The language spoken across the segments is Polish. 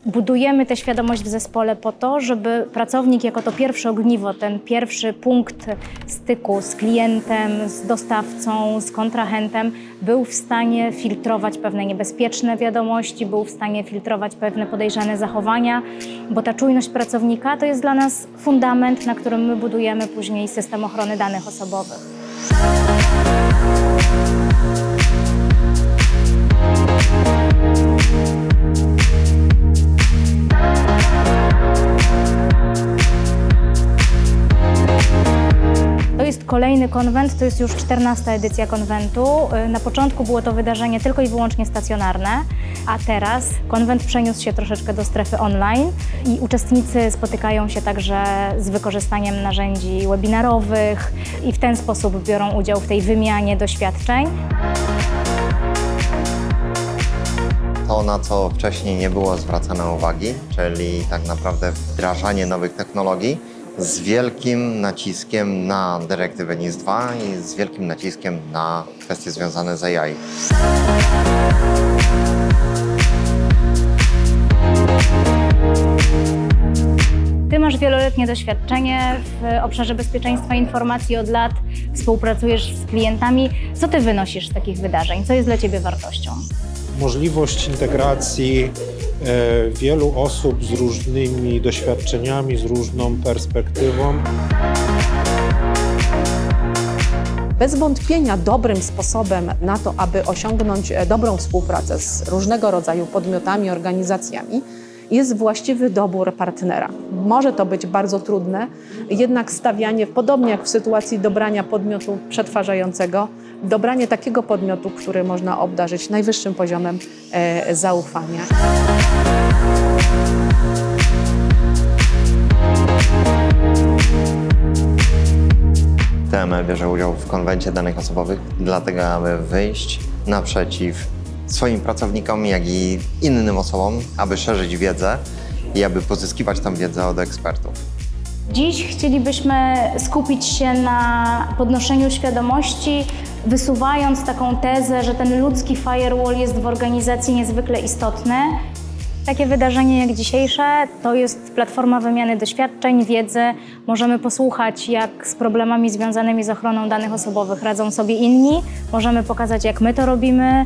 Budujemy tę świadomość w zespole po to, żeby pracownik jako to pierwsze ogniwo, ten pierwszy punkt styku z klientem, z dostawcą, z kontrahentem, był w stanie filtrować pewne niebezpieczne wiadomości, był w stanie filtrować pewne podejrzane zachowania, bo ta czujność pracownika to jest dla nas fundament, na którym my budujemy później system ochrony danych osobowych. To jest kolejny konwent, to jest już 14. edycja konwentu. Na początku było to wydarzenie tylko i wyłącznie stacjonarne, a teraz konwent przeniósł się troszeczkę do strefy online i uczestnicy spotykają się także z wykorzystaniem narzędzi webinarowych i w ten sposób biorą udział w tej wymianie doświadczeń. To, na co wcześniej nie było zwracane uwagi, czyli tak naprawdę wdrażanie nowych technologii, z wielkim naciskiem na dyrektywę NIS2 i z wielkim naciskiem na kwestie związane z AI. Ty masz wieloletnie doświadczenie w obszarze bezpieczeństwa informacji od lat, współpracujesz z klientami. Co ty wynosisz z takich wydarzeń? Co jest dla ciebie wartością? Możliwość integracji wielu osób z różnymi doświadczeniami, z różną perspektywą. Bez wątpienia dobrym sposobem na to, aby osiągnąć dobrą współpracę z różnego rodzaju podmiotami, organizacjami, jest właściwy dobór partnera. Może to być bardzo trudne, jednak stawianie, podobnie jak w sytuacji dobrania podmiotu przetwarzającego, dobranie takiego podmiotu, który można obdarzyć najwyższym poziomem zaufania. TME bierze udział w konwencie danych osobowych, dlatego aby wyjść naprzeciw swoim pracownikom, jak i innym osobom, aby szerzyć wiedzę i aby pozyskiwać tam wiedzę od ekspertów. Dziś chcielibyśmy skupić się na podnoszeniu świadomości, wysuwając taką tezę, że ten ludzki firewall jest w organizacji niezwykle istotny. Takie wydarzenie jak dzisiejsze to jest platforma wymiany doświadczeń, wiedzy. Możemy posłuchać, jak z problemami związanymi z ochroną danych osobowych radzą sobie inni. Możemy pokazać, jak my to robimy.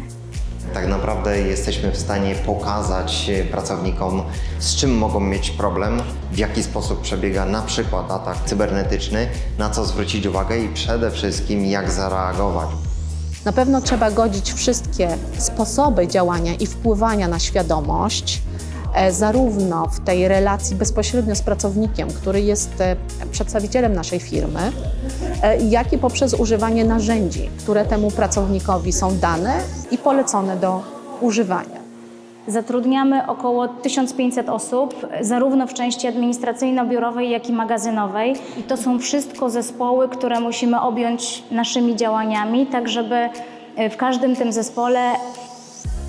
Tak naprawdę jesteśmy w stanie pokazać pracownikom, z czym mogą mieć problem, w jaki sposób przebiega na przykład atak cybernetyczny, na co zwrócić uwagę i przede wszystkim jak zareagować. Na pewno trzeba godzić wszystkie sposoby działania i wpływania na świadomość, zarówno w tej relacji bezpośrednio z pracownikiem, który jest przedstawicielem naszej firmy, jak i poprzez używanie narzędzi, które temu pracownikowi są dane i polecone do używania. Zatrudniamy około 1500 osób, zarówno w części administracyjno-biurowej, jak i magazynowej. I to są wszystko zespoły, które musimy objąć naszymi działaniami, tak żeby w każdym tym zespole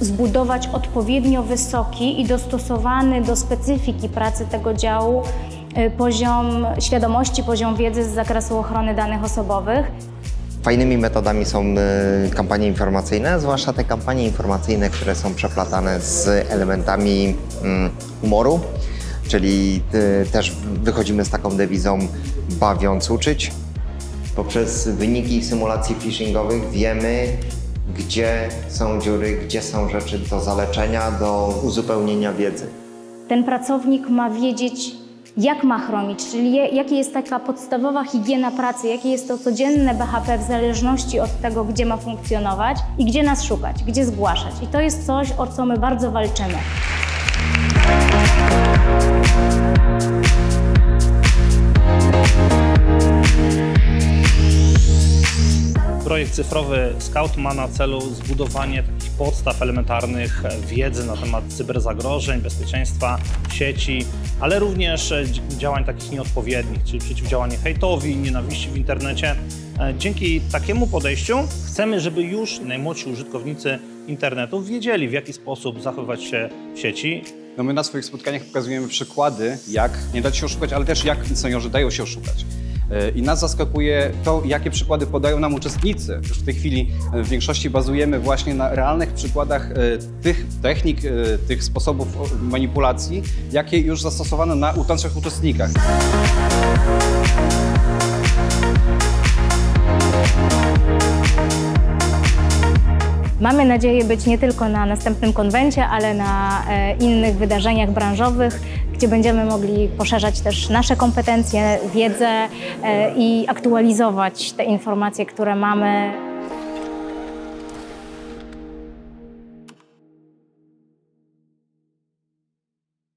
zbudować odpowiednio wysoki i dostosowany do specyfiki pracy tego działu poziom świadomości, poziom wiedzy z zakresu ochrony danych osobowych. Fajnymi metodami są kampanie informacyjne, zwłaszcza te kampanie informacyjne, które są przeplatane z elementami humoru, czyli też wychodzimy z taką dewizą bawiąc uczyć. Poprzez wyniki symulacji phishingowych wiemy, gdzie są dziury, gdzie są rzeczy do zaleczenia, do uzupełnienia wiedzy. Ten pracownik ma wiedzieć, jak ma chronić, czyli jaka jest taka podstawowa higiena pracy, jakie jest to codzienne BHP w zależności od tego, gdzie ma funkcjonować i gdzie nas szukać, gdzie zgłaszać. I to jest coś, o co my bardzo walczymy. Projekt cyfrowy Scout ma na celu zbudowanie takich podstaw elementarnych wiedzy na temat cyberzagrożeń, bezpieczeństwa sieci, ale również działań takich nieodpowiednich, czyli przeciwdziałanie hejtowi, nienawiści w internecie. Dzięki takiemu podejściu chcemy, żeby już najmłodsi użytkownicy internetu wiedzieli, w jaki sposób zachowywać się w sieci. No my na swoich spotkaniach pokazujemy przykłady, jak nie dać się oszukać, ale też jak seniorzy dają się oszukać. I nas zaskakuje to, jakie przykłady podają nam uczestnicy. Już w tej chwili w większości bazujemy właśnie na realnych przykładach tych technik, tych sposobów manipulacji, jakie już zastosowano u naszych uczestnikach. Mamy nadzieję być nie tylko na następnym konwencie, ale na innych wydarzeniach branżowych, gdzie będziemy mogli poszerzać też nasze kompetencje, wiedzę i aktualizować te informacje, które mamy.